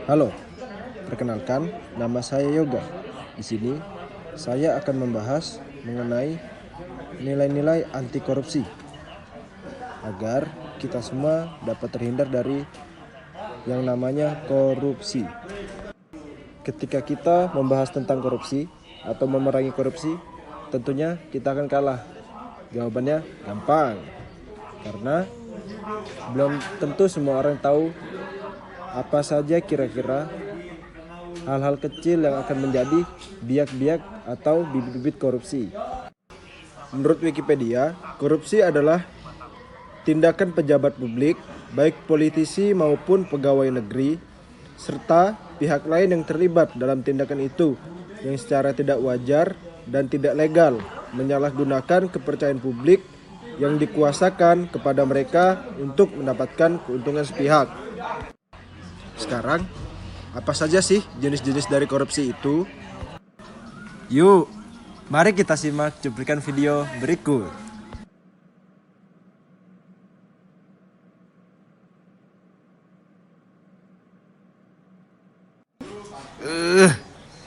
Halo, perkenalkan nama saya Yoga. Di sini saya akan membahas mengenai nilai-nilai anti korupsi agar kita semua dapat terhindar dari yang namanya korupsi. Ketika kita membahas tentang korupsi atau memerangi korupsi, tentunya kita akan kalah. Jawabannya gampang, karena belum tentu semua orang tahu apa saja kira-kira hal-hal kecil yang akan menjadi biak-biak atau bibit-bibit korupsi. Menurut Wikipedia, korupsi adalah tindakan pejabat publik, baik politisi maupun pegawai negeri, serta pihak lain yang terlibat dalam tindakan itu yang secara tidak wajar dan tidak legal menyalahgunakan kepercayaan publik yang dikuasakan kepada mereka untuk mendapatkan keuntungan sepihak. Sekarang, apa saja sih jenis-jenis dari korupsi itu? Yuk, mari kita simak cuplikan video berikut.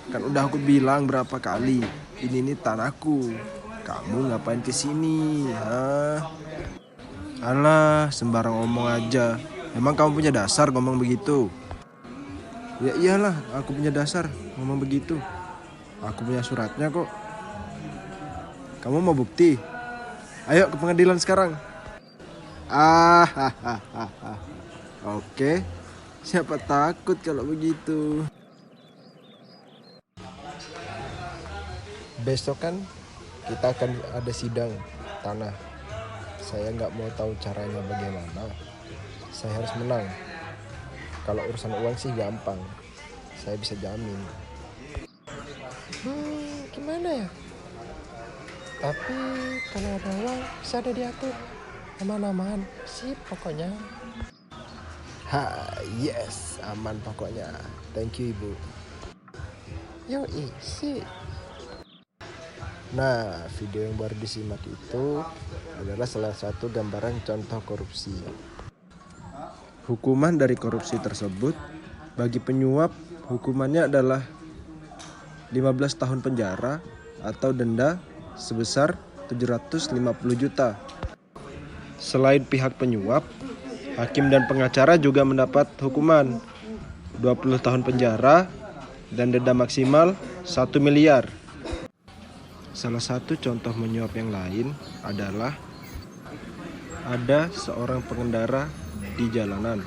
Kan udah aku bilang berapa kali, ini tanahku. Kamu ngapain kesini? Alah, sembarang ngomong aja. Emang kamu punya dasar ngomong begitu? Ya iyalah, aku punya dasar ngomong begitu. Aku punya suratnya kok. Kamu mau bukti? Ayo ke pengadilan sekarang. Oke, siapa takut kalau begitu. Besok kan kita akan ada sidang tanah. Saya nggak mau tahu caranya bagaimana. Saya harus menang. Kalau urusan uang sih gampang. Saya bisa jamin. Gimana ya? Tapi kalau ada uang bisa ada diatur. Aman-aman sih pokoknya. Yes, aman pokoknya. Thank you, Ibu. Yoi sih. Nah, video yang baru disimak itu adalah salah satu gambaran contoh korupsi. Hukuman dari korupsi tersebut bagi penyuap hukumannya adalah 15 tahun penjara atau denda sebesar 750 juta. Selain pihak penyuap, hakim dan pengacara juga mendapat hukuman 20 tahun penjara dan denda maksimal 1 miliar. Salah satu contoh menyuap yang lain adalah ada seorang pengendara di jalanan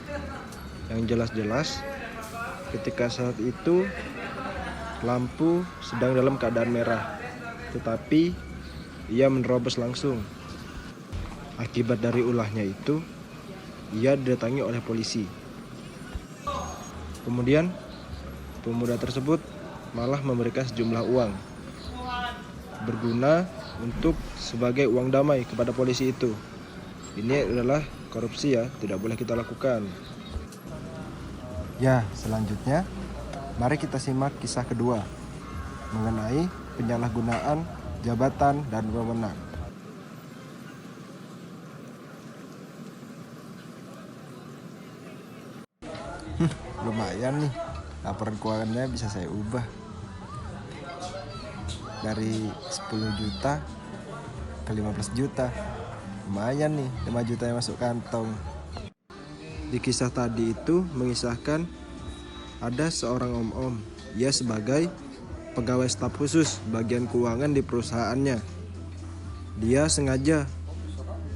yang jelas-jelas ketika saat itu lampu sedang dalam keadaan merah, tetapi ia menerobos langsung. Akibat dari ulahnya itu, ia didatangi oleh polisi. Kemudian pemuda tersebut malah memberikan sejumlah uang berguna untuk sebagai uang damai kepada polisi itu. Ini adalah korupsi ya, tidak boleh kita lakukan. Ya, selanjutnya mari kita simak kisah kedua mengenai penyalahgunaan jabatan dan wewenang. Lumayan nih, laporan keuangannya bisa saya ubah dari 10 juta ke 15 juta. Lumayan nih, 5 juta yang masuk kantong. Di kisah tadi itu mengisahkan ada seorang om-om. Ia sebagai pegawai staf khusus bagian keuangan di perusahaannya. Dia sengaja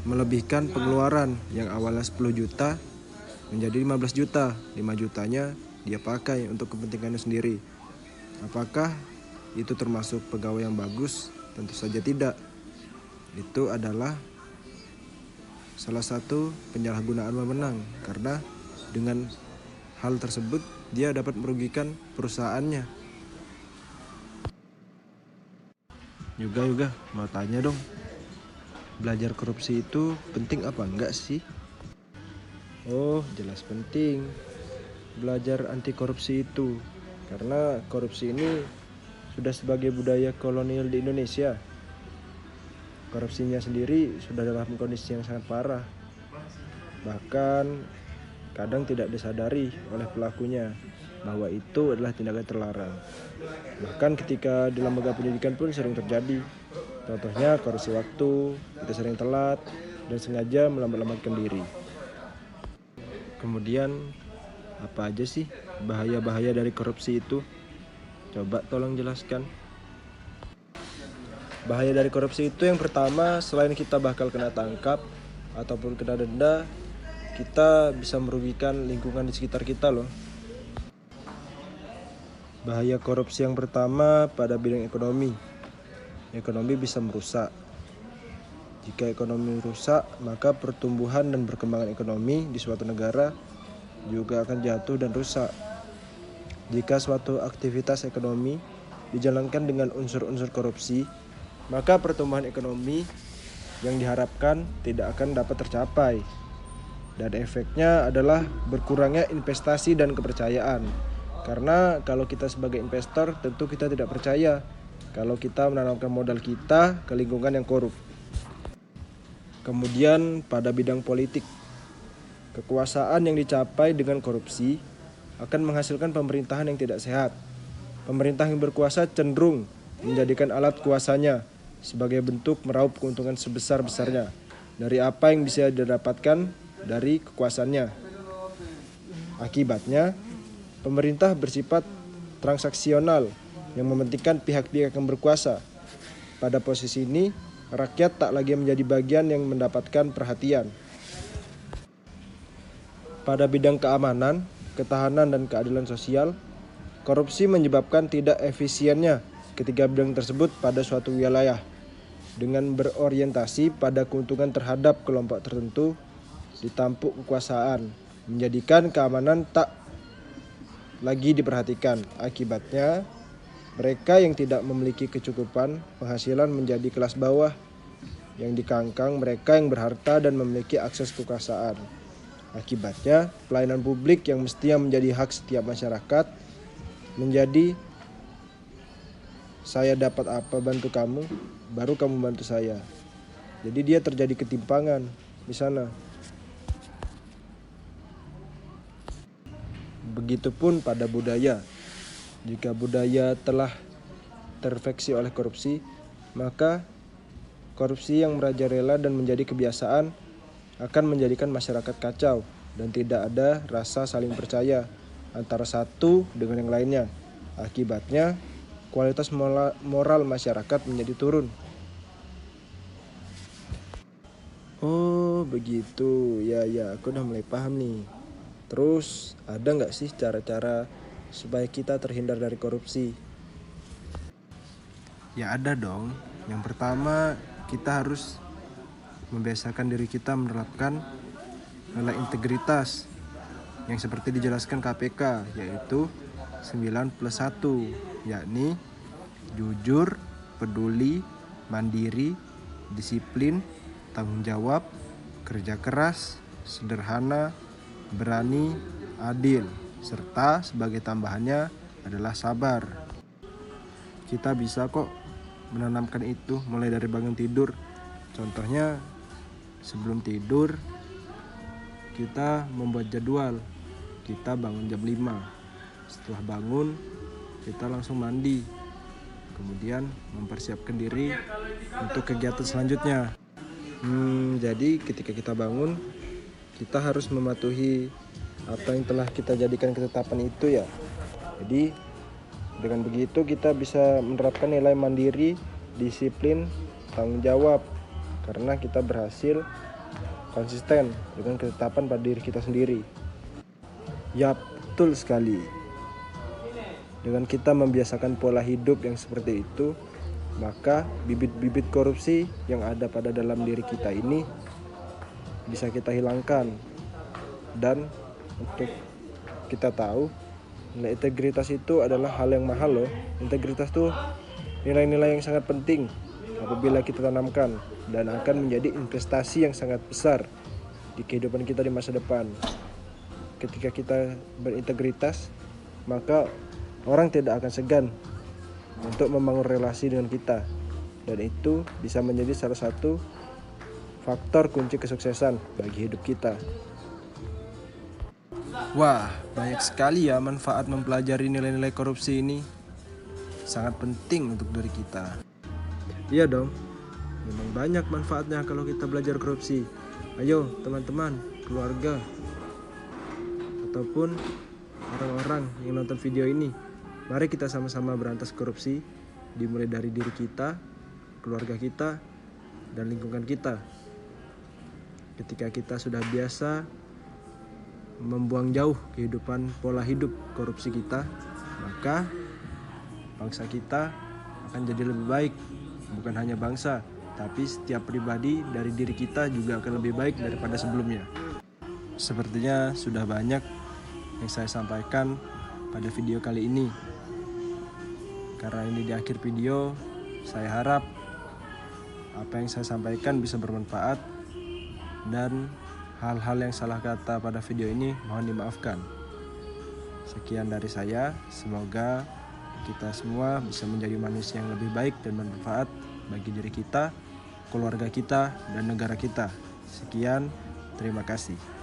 melebihkan pengeluaran yang awalnya 10 juta menjadi 15 juta. 5 jutanya dia pakai untuk kepentingannya sendiri. Apakah itu termasuk pegawai yang bagus? Tentu saja tidak. Itu adalah salah satu penyalahgunaan wewenang, karena dengan hal tersebut dia dapat merugikan perusahaannya. Juga mau tanya dong, belajar korupsi itu penting apa enggak sih? Oh, jelas penting belajar anti korupsi itu, karena korupsi ini sudah sebagai budaya kolonial di Indonesia. Korupsinya sendiri sudah dalam kondisi yang sangat parah, bahkan kadang tidak disadari oleh pelakunya. bahwa itu adalah tindakan terlarang. Bahkan ketika di lembaga pendidikan pun sering terjadi. Contohnya korupsi waktu, kita sering telat dan sengaja melambat-lambatkan diri. Kemudian apa aja sih bahaya-bahaya dari korupsi itu? Coba tolong jelaskan. Bahaya dari korupsi itu yang pertama, selain kita bakal kena tangkap ataupun kena denda, kita bisa merugikan lingkungan di sekitar kita loh. Bahaya korupsi yang pertama pada bidang ekonomi. Ekonomi bisa merusak. Jika ekonomi rusak, maka pertumbuhan dan perkembangan ekonomi di suatu negara juga akan jatuh dan rusak. Jika suatu aktivitas ekonomi dijalankan dengan unsur-unsur korupsi, maka pertumbuhan ekonomi yang diharapkan tidak akan dapat tercapai. Dan efeknya adalah berkurangnya investasi dan kepercayaan. Karena kalau kita sebagai investor, tentu kita tidak percaya kalau kita menanamkan modal kita ke lingkungan yang korup. Kemudian pada bidang politik, kekuasaan yang dicapai dengan korupsi akan menghasilkan pemerintahan yang tidak sehat. Pemerintah yang berkuasa cenderung menjadikan alat kuasanya sebagai bentuk meraup keuntungan sebesar-besarnya dari apa yang bisa didapatkan dari kekuasaannya. Akibatnya, pemerintah bersifat transaksional yang mementingkan pihak-pihak yang berkuasa. Pada posisi ini, rakyat tak lagi menjadi bagian yang mendapatkan perhatian. Pada bidang keamanan, ketahanan, dan keadilan sosial, korupsi menyebabkan tidak efisiennya ketiga bidang tersebut pada suatu wilayah. Dengan berorientasi pada keuntungan terhadap kelompok tertentu ditampuk kekuasaan, menjadikan keamanan tak lagi diperhatikan. Akibatnya, mereka yang tidak memiliki kecukupan penghasilan menjadi kelas bawah yang dikangkang mereka yang berharta dan memiliki akses kekuasaan. Akibatnya, pelayanan publik yang mestinya menjadi hak setiap masyarakat menjadi saya dapat apa bantu kamu, baru kamu bantu saya. Jadi dia terjadi ketimpangan di sana. Begitupun pada budaya. Jika budaya telah terinfeksi oleh korupsi, maka korupsi yang merajalela dan menjadi kebiasaan akan menjadikan masyarakat kacau dan tidak ada rasa saling percaya antara satu dengan yang lainnya. Akibatnya, kualitas moral masyarakat menjadi turun. Oh begitu, ya aku udah mulai paham nih. Terus ada nggak sih cara-cara supaya kita terhindar dari korupsi? Ya ada dong. Yang pertama, kita harus membiasakan diri kita menerapkan nilai integritas yang seperti dijelaskan KPK, yaitu 9+1, yakni jujur, peduli, mandiri, disiplin, tanggung jawab, kerja keras, sederhana, berani, adil, serta sebagai tambahannya adalah sabar. Kita bisa kok menanamkan itu mulai dari bangun tidur. Contohnya, sebelum tidur kita membuat jadwal. Kita bangun jam 5. Setelah bangun, kita langsung mandi. Kemudian mempersiapkan diri untuk kegiatan selanjutnya. Jadi ketika kita bangun, kita harus mematuhi apa yang telah kita jadikan ketetapan itu ya. Jadi dengan begitu kita bisa menerapkan nilai mandiri, disiplin, tanggung jawab. Karena kita berhasil konsisten dengan ketetapan pada diri kita sendiri. Yap, betul sekali. Dengan kita membiasakan pola hidup yang seperti itu, maka bibit-bibit korupsi yang ada pada dalam diri kita ini bisa kita hilangkan. Dan untuk kita tahu, nilai integritas itu adalah hal yang mahal loh. Integritas itu nilai-nilai yang sangat penting apabila kita tanamkan dan akan menjadi investasi yang sangat besar di kehidupan kita di masa depan. Ketika kita berintegritas, maka orang tidak akan segan untuk membangun relasi dengan kita, dan itu bisa menjadi salah satu faktor kunci kesuksesan bagi hidup kita. Wah, banyak sekali ya manfaat mempelajari nilai-nilai korupsi ini. Sangat penting untuk diri kita. Iya dong, memang banyak manfaatnya kalau kita belajar korupsi. Ayo teman-teman, keluarga, ataupun orang-orang yang nonton video ini, mari kita sama-sama berantas korupsi, dimulai dari diri kita, keluarga kita, dan lingkungan kita. Ketika kita sudah biasa membuang jauh kehidupan pola hidup korupsi kita, maka bangsa kita akan jadi lebih baik. Bukan hanya bangsa, tapi setiap pribadi dari diri kita juga akan lebih baik daripada sebelumnya. Sepertinya sudah banyak yang saya sampaikan pada video kali ini. Karena ini di akhir video, saya harap apa yang saya sampaikan bisa bermanfaat, dan hal-hal yang salah kata pada video ini mohon dimaafkan. Sekian dari saya, semoga kita semua bisa menjadi manusia yang lebih baik dan bermanfaat bagi diri kita, keluarga kita, dan negara kita. Sekian, terima kasih.